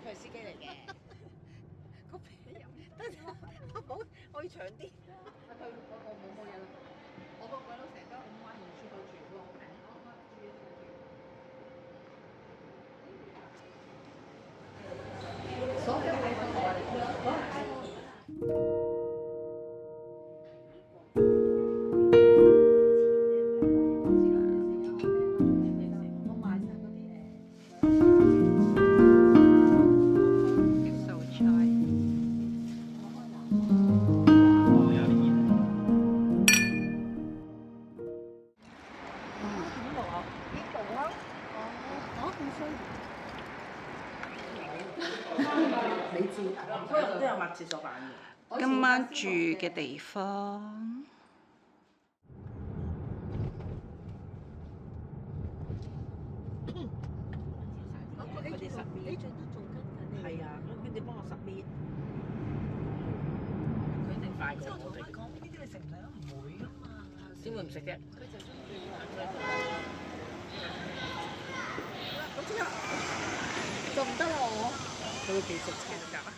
佢係司機嚟嘅。個皮得冇可以長啲。我冇嘢啦。我個鬼佬成間5萬元住到住喎，好平。所以喺度我哋。都有抹廁所板嘅。今晚住嘅地方，佢哋submit，係啊，佢哋幫我submit，佢一定快過我哋。講呢啲你食唔食啊？唔會㗎嘛。點會唔食啫？佢就中意咁即刻就唔得啦我。佢會幾食車就夾啊？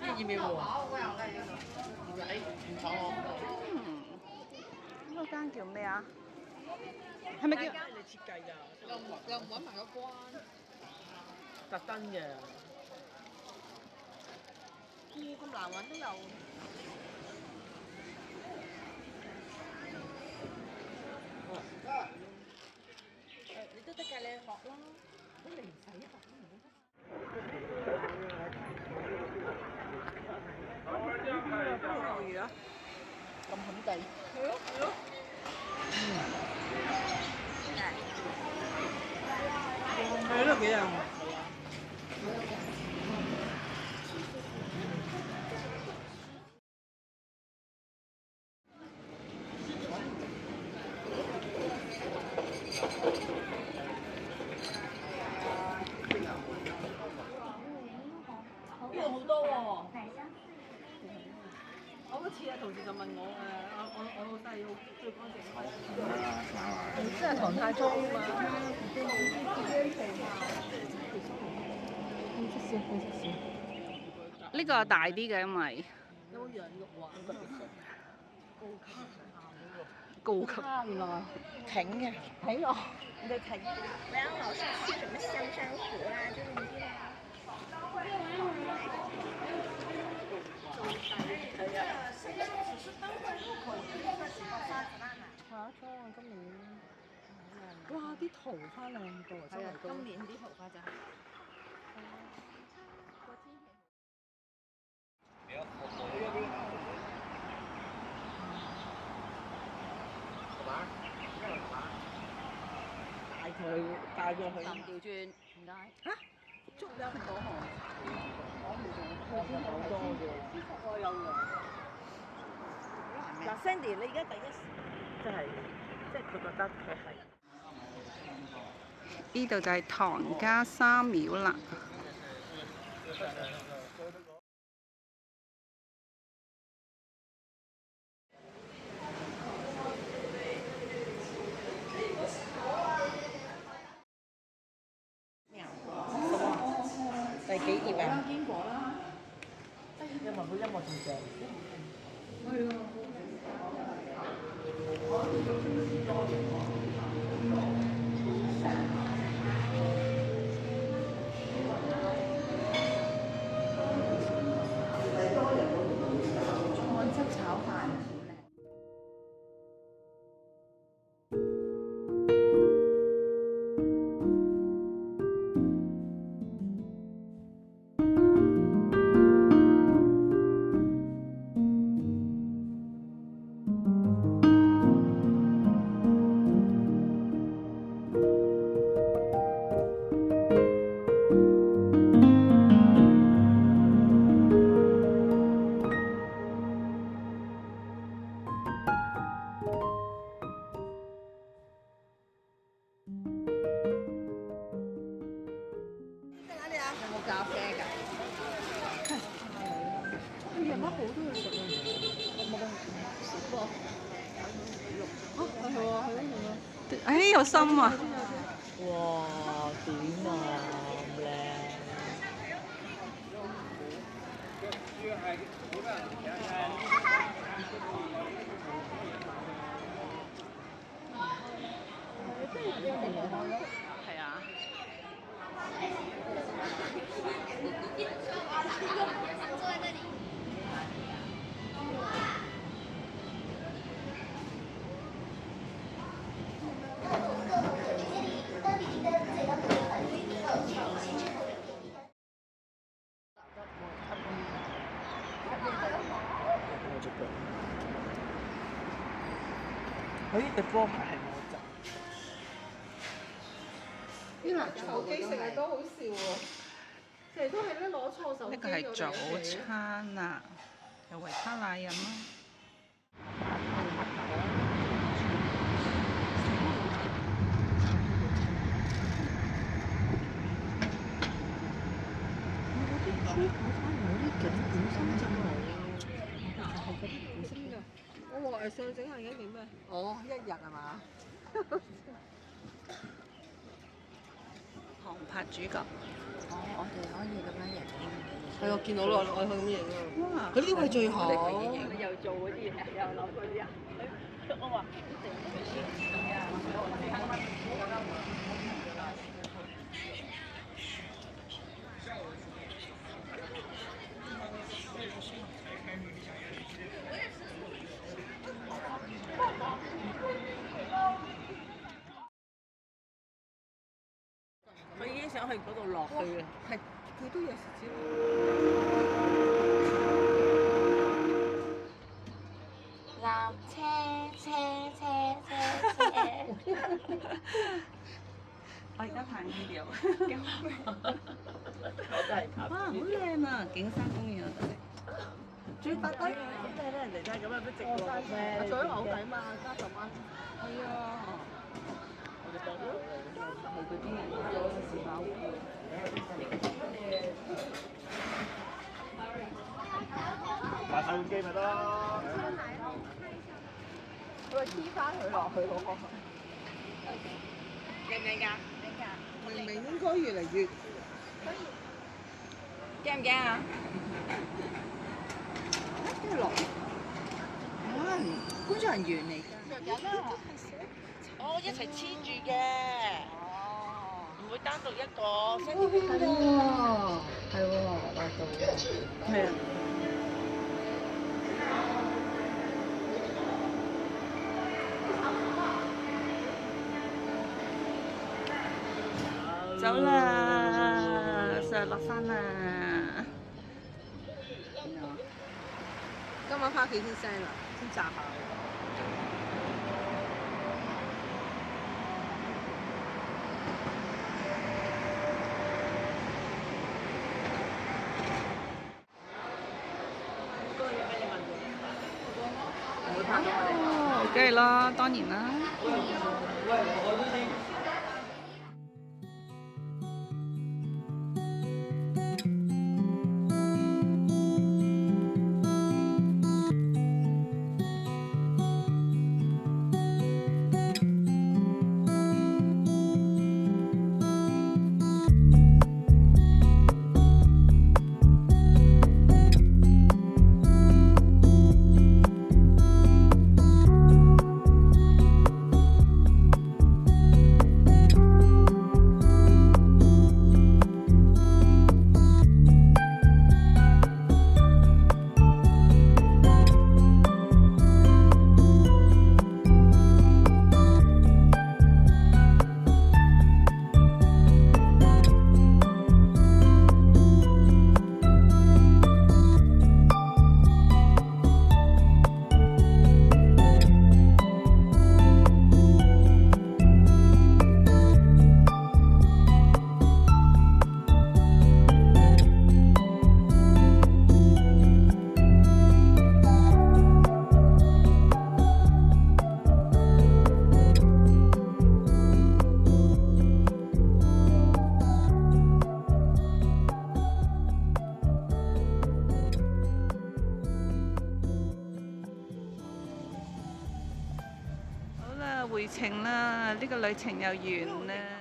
要唔要喎？唔錯喎。嗰間叫咩啊？係咪叫？你設計㗎？又唔揾埋個關，特登嘅。咁難揾都有。你都得㗎，你去學啦。咁你唔使學都唔得。魚啊！咁肯定。係咯係咯。係咯，幾靚喎！呢度好多喎！我嗰次啊，同事就問我我老細好最乾淨。即係唐太宗啊嘛。呢個大啲嘅，因為有冇羊肉啊？高級。原來挺嘅，挺我。你哋挺。然后老是吃什么香山虎啦，就是那些。係啊。下一張啊，今年。哇！啲桃花靚到啊，真係。今年啲桃花真係。帶過去。調轉，唔該。嚇！捉咗嗰行，我唔做，好多嘅。我有㗎。嗱 ，Sandy，你而家第一時即係佢覺得佢係。呢度就係唐家三廟啦。第幾頁啊？堅果啦。因為佢音樂仲正。係啊。菜汁炒飯。係喎，係咯，誒有心啊！哇，點啊咁靚！係啊。佢呢對波鞋係我執。啲男手機成日都好笑喎，成日都係咧攞錯手機。呢個係早餐啊，有維他奶飲啦。我話想整下一件咩？哦，一日係嘛？航拍主角。哦，我哋可以咁樣影嘅。係我見到啦，我去咁影啊！哇！佢呢個係最好。你又做嗰啲嘢，又攞嗰啲啊！我話佢已經想去嗰度落去嘅，係佢都有時知。纜車。我而家拍 video。哇，好靚啊！景山公園啊，最得低，即係咧人哋真係咁樣都值過咩？最牛仔嘛，加10蚊。係啊。我哋當咗係嗰啲士巴湖。買手機咪得咯。佢話黐翻佢落去嗰個。靚唔靚㗎？明明應該越嚟越。驚唔驚啊？跟住落。啊，工作人員嚟㗎。哦，一齊黐住嘅，唔會單獨一個。係喎，係喎，落到。係啊。走啦，上落山啦。今晚翻屋企先 send 啦，先集下。哦，梗係啦，當然啦。回程啦，呢個旅程又完啦。